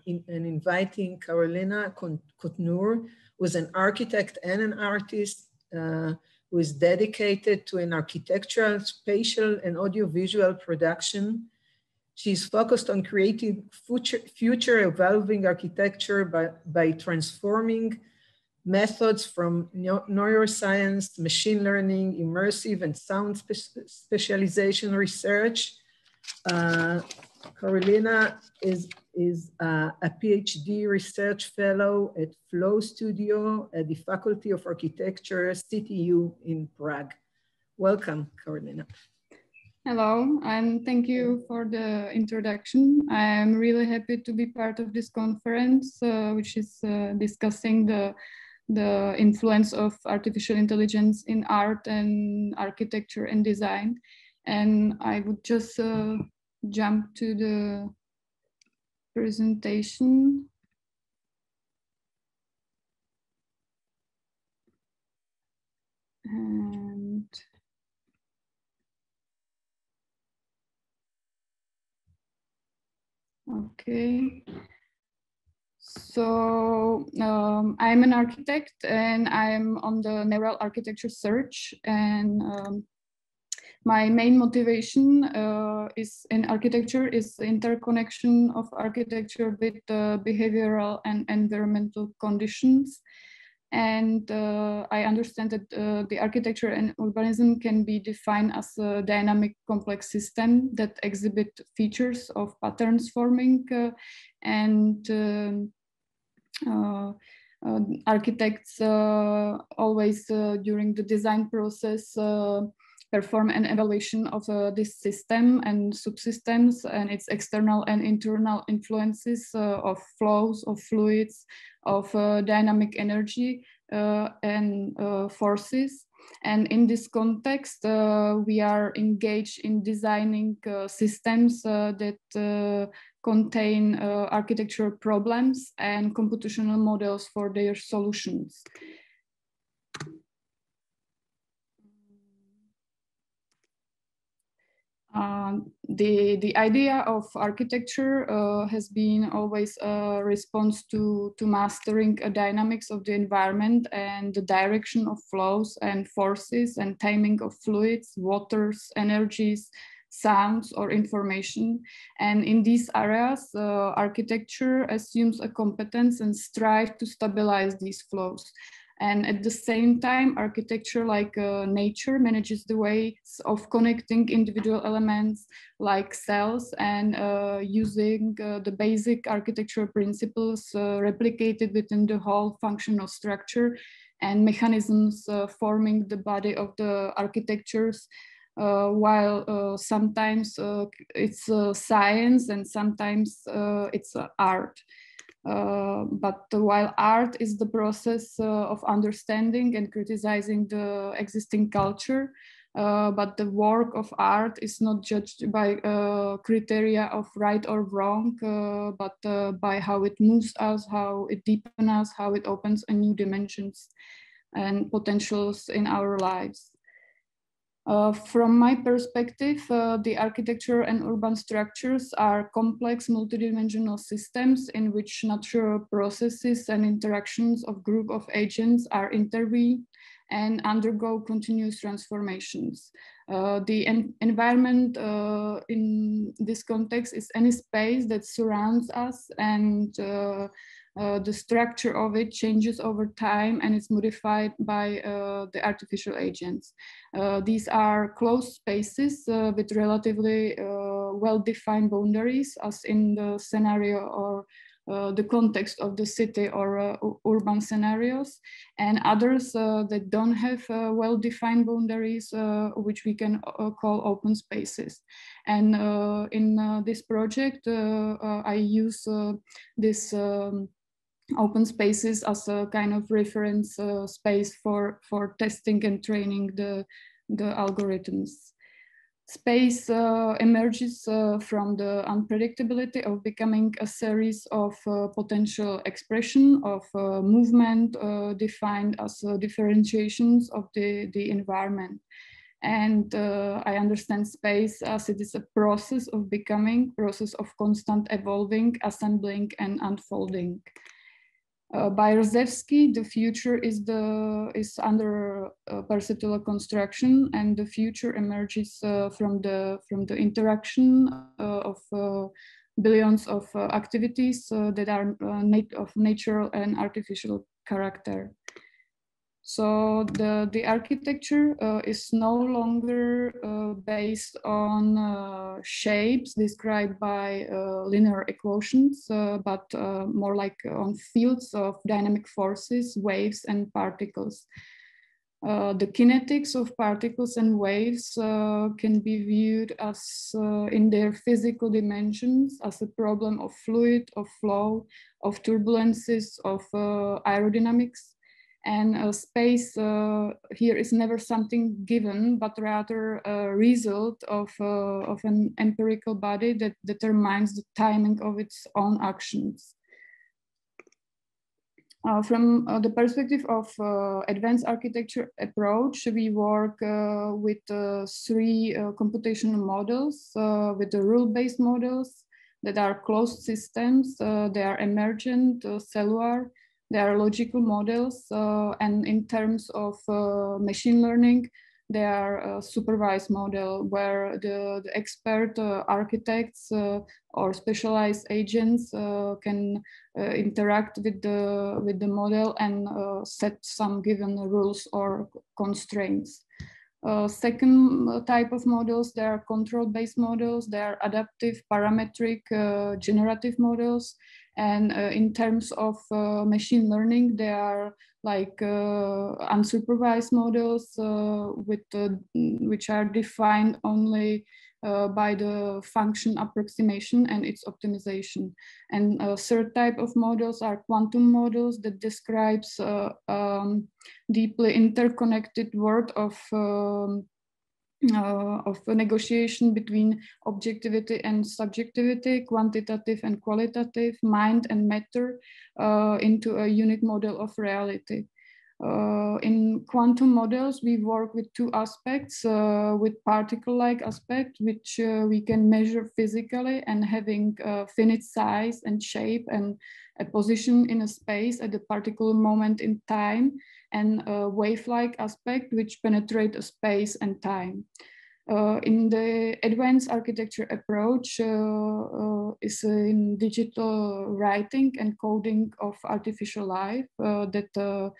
inviting Karolína Kotnour, who is an architect and an artist, who is dedicated to an architectural, spatial, and audiovisual production. She's focused on creating future evolving architecture by transforming methods from neuroscience, machine learning, immersive and sound specialization research. Karolína is a PhD research fellow at Flow Studio at the Faculty of Architecture, CTU in Prague. Welcome, Karolína. Hello, and thank you for the introduction. I'm really happy to be part of this conference, which is discussing the influence of artificial intelligence in art and architecture and design. And I would just jump to the presentation. And okay. So I'm an architect and I'm on the neural architecture search, and my main motivation is in architecture is interconnection of architecture with behavioral and environmental conditions. And I understand that the architecture and urbanism can be defined as a dynamic complex system that exhibit features of patterns forming and architects always during the design process perform an evaluation of this system and subsystems and its external and internal influences of flows, of fluids, of dynamic energy and forces. And in this context, we are engaged in designing systems that contain architectural problems and computational models for their solutions. The idea of architecture has been always a response to mastering a dynamics of the environment and the direction of flows and forces and timing of fluids, waters, energies, sounds, or information. And in these areas, architecture assumes a competence and strives to stabilize these flows. And at the same time, architecture, like nature, manages the ways of connecting individual elements like cells and using the basic architectural principles replicated within the whole functional structure and mechanisms forming the body of the architectures, while sometimes it's science and sometimes it's art. But while art is the process of understanding and criticizing the existing culture, but the work of art is not judged by criteria of right or wrong, but by how it moves us, how it deepens us, how it opens a new dimensions and potentials in our lives. From my perspective, the architecture and urban structures are complex multidimensional systems in which natural processes and interactions of group of agents are intervened and undergo continuous transformations. The environment in this context is any space that surrounds us, and the structure of it changes over time and is modified by the artificial agents. These are closed spaces with relatively well-defined boundaries, as in the scenario or the context of the city or urban scenarios, and others that don't have well-defined boundaries, which we can call open spaces. And in this project, I use this open spaces as a kind of reference space for testing and training the algorithms. Space emerges from the unpredictability of becoming a series of potential expression of movement defined as differentiations of the environment. And I understand space as it is a process of becoming, process of constant evolving, assembling, and unfolding. By Rzewski, the future is under perceptual construction, and the future emerges from the interaction of billions of activities that are of natural and artificial character. So the architecture is no longer based on shapes described by linear equations, but more like on fields of dynamic forces, waves, and particles. The kinetics of particles and waves can be viewed as in their physical dimensions as a problem of fluid, of flow, of turbulences, of aerodynamics. And space here is never something given, but rather a result of an empirical body that determines the timing of its own actions. From the perspective of advanced architecture approach, we work with 3 computational models, with the rule-based models that are closed systems, they are emergent, cellular, they are logical models, and in terms of machine learning, they are a supervised model where the expert architects or specialized agents can interact with the model and set some given rules or constraints. Second type of models, they are control-based models, they are adaptive, parametric, generative models. And in terms of machine learning, they are like unsupervised models which are defined only by the function approximation and its optimization. And a third type of models are quantum models that describes deeply interconnected world of a negotiation between objectivity and subjectivity, quantitative and qualitative, mind and matter into a unique model of reality. In quantum models, we work with 2 aspects, with particle-like aspect, which we can measure physically and having finite size and shape and a position in a space at a particular moment in time, and a wave-like aspect, which penetrate a space and time. In the advanced architecture approach is in digital writing and coding of artificial life that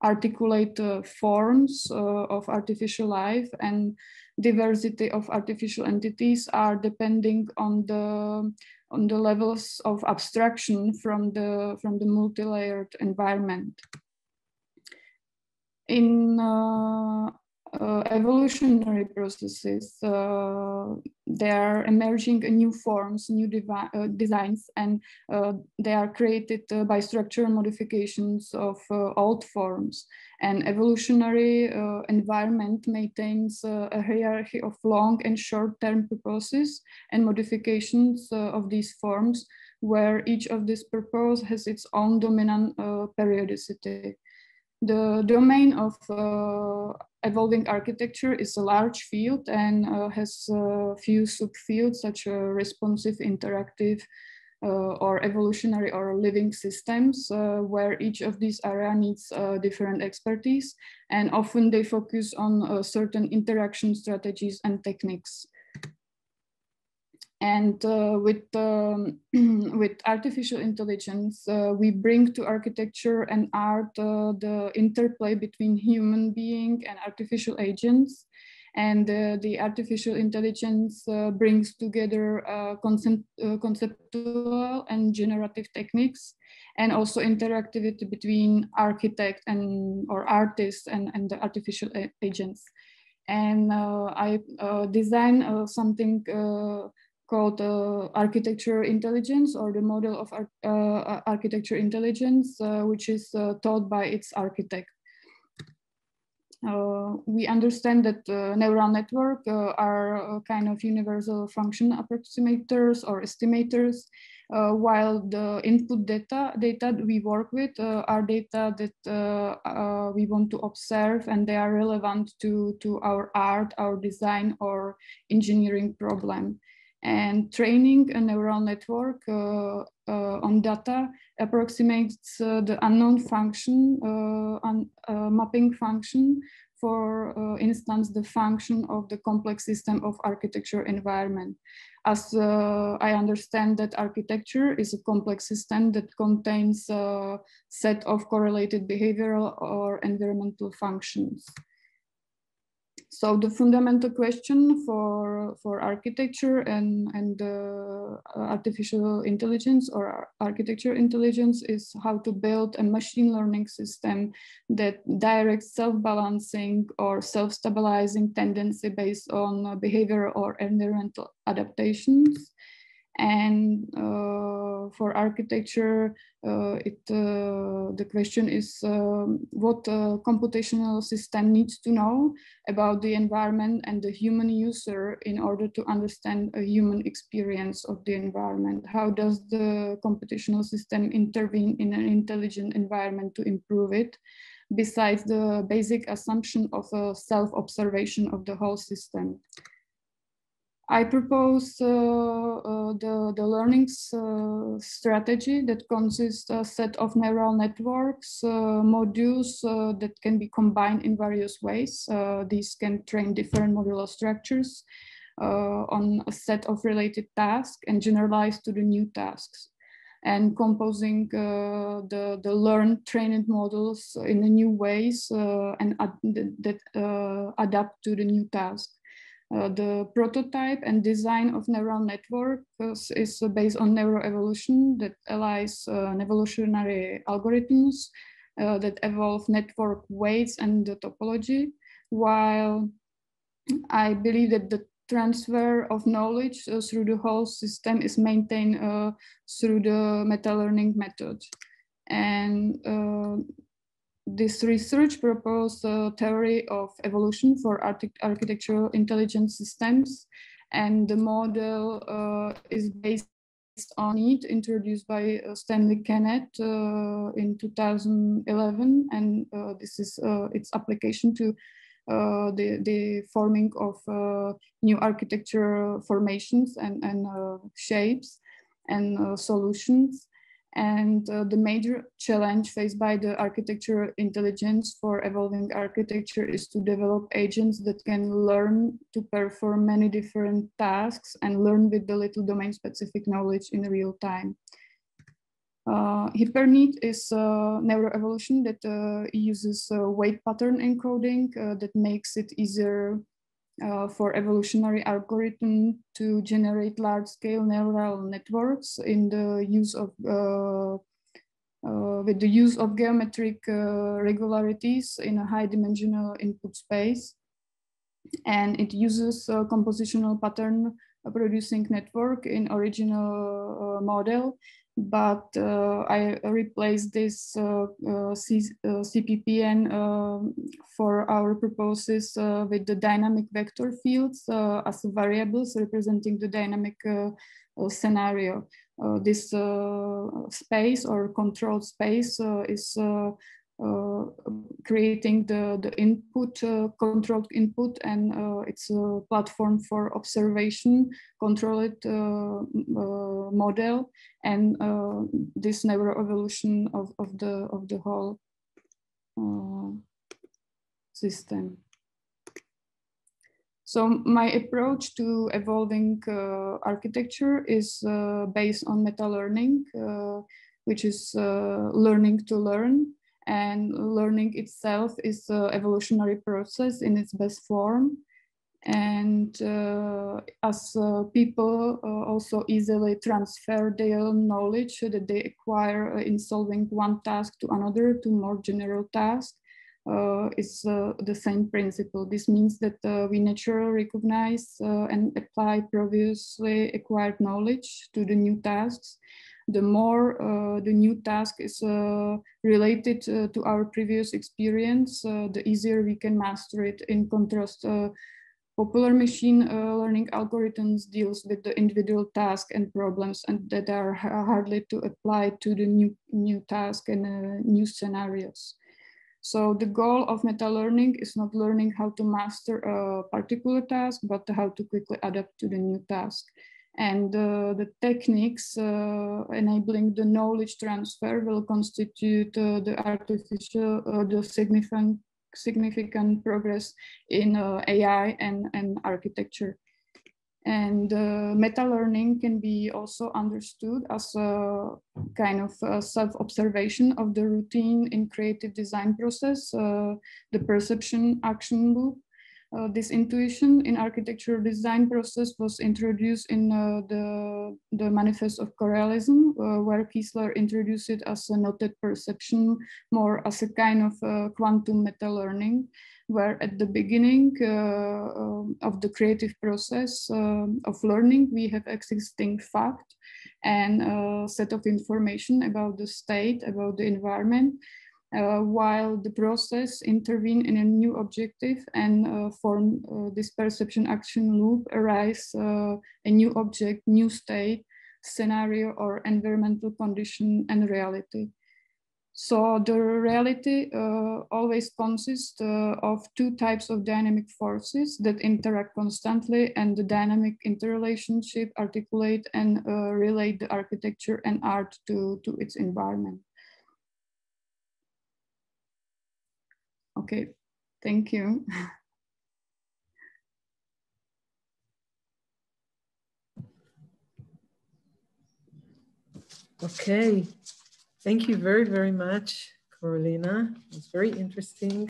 articulate forms of artificial life, and diversity of artificial entities are depending on the levels of abstraction from the multi-layered environment. In evolutionary processes, they are emerging new forms, new designs, and they are created by structural modifications of old forms. And evolutionary environment maintains a hierarchy of long and short-term purposes and modifications of these forms, where each of these purposes has its own dominant periodicity. The domain of evolving architecture is a large field and has a few subfields such as responsive, interactive, or evolutionary or living systems, where each of these areas needs different expertise, and often they focus on certain interaction strategies and techniques. And with artificial intelligence, we bring to architecture and art the interplay between human being and artificial agents. And the artificial intelligence brings together conceptual and generative techniques, and also interactivity between architect or artist and the artificial agents. And I designed something called architecture intelligence, or the model of architecture intelligence, which is taught by its architect. We understand that neural network are kind of universal function approximators or estimators, while the input data we work with are data that we want to observe, and they are relevant to our art, our design, or engineering problem. And training a neural network on data approximates the unknown function, mapping function, for instance, the function of the complex system of architecture environment. As I understand that architecture is a complex system that contains a set of correlated behavioral or environmental functions. So the fundamental question for architecture and artificial intelligence or architecture intelligence is how to build a machine learning system that directs self-balancing or self-stabilizing tendency based on behavioral or environmental adaptations. And for architecture, the question is what computational system needs to know about the environment and the human user in order to understand a human experience of the environment. How does the computational system intervene in an intelligent environment to improve it, besides the basic assumption of a self-observation of the whole system? I propose the learning strategy that consists of a set of neural networks, modules that can be combined in various ways. These can train different modular structures on a set of related tasks and generalize to the new tasks, and composing the learned trained models in the new ways and that adapt to the new task. The prototype and design of neural networks is based on neuroevolution that allows evolutionary algorithms that evolve network weights and the topology, while I believe that the transfer of knowledge through the whole system is maintained through the meta-learning method. And this research proposed a theory of evolution for architectural intelligence systems, and the model is based on it introduced by Stanley Kennett in 2011, and this is its application to the forming of new architecture formations and shapes and solutions. And the major challenge faced by the architecture intelligence for evolving architecture is to develop agents that can learn to perform many different tasks and learn with the little domain-specific knowledge in real time. Hypernet is a neuroevolution that uses weight pattern encoding that makes it easier for evolutionary algorithm to generate large-scale neural networks in the use of with the use of geometric regularities in a high-dimensional input space, and it uses a compositional pattern producing network in original model. But I replaced this CPPN for our purposes with the dynamic vector fields as variables representing the dynamic scenario. This space or controlled space is creating the input, controlled input, and it's a platform for observation, controlled model, and this neuroevolution of the whole system. So my approach to evolving architecture is based on meta-learning, which is learning to learn. And learning itself is an evolutionary process in its best form. And as people also easily transfer their knowledge that they acquire in solving one task to another, to more general task, it's the same principle. This means that we naturally recognize and apply previously acquired knowledge to the new tasks. The more the new task is related to our previous experience, the easier we can master it, in contrast Popular machine learning algorithms deals with the individual task and problems and that are hardly to apply to the new task and new scenarios. So the goal of meta-learning is not learning how to master a particular task, but how to quickly adapt to the new task. And the techniques enabling the knowledge transfer will constitute the significant progress in AI and architecture. And meta-learning can be also understood as a kind of self-observation of the routine in creative design process, the perception action loop. This intuition in architectural design process was introduced in the Manifest of Correalism, where Kiesler introduced it as a noted perception, more as a kind of quantum meta-learning, where at the beginning of the creative process of learning, we have existing fact and a set of information about the state, about the environment, while the process intervene in a new objective and form this perception action loop, arise a new object, new state, scenario, or environmental condition and reality. So the reality always consists of two types of dynamic forces that interact constantly, and the dynamic interrelationship articulate and relate the architecture and art to its environment. Okay, thank you. Okay, thank you very, very much, Karolína. It's very interesting.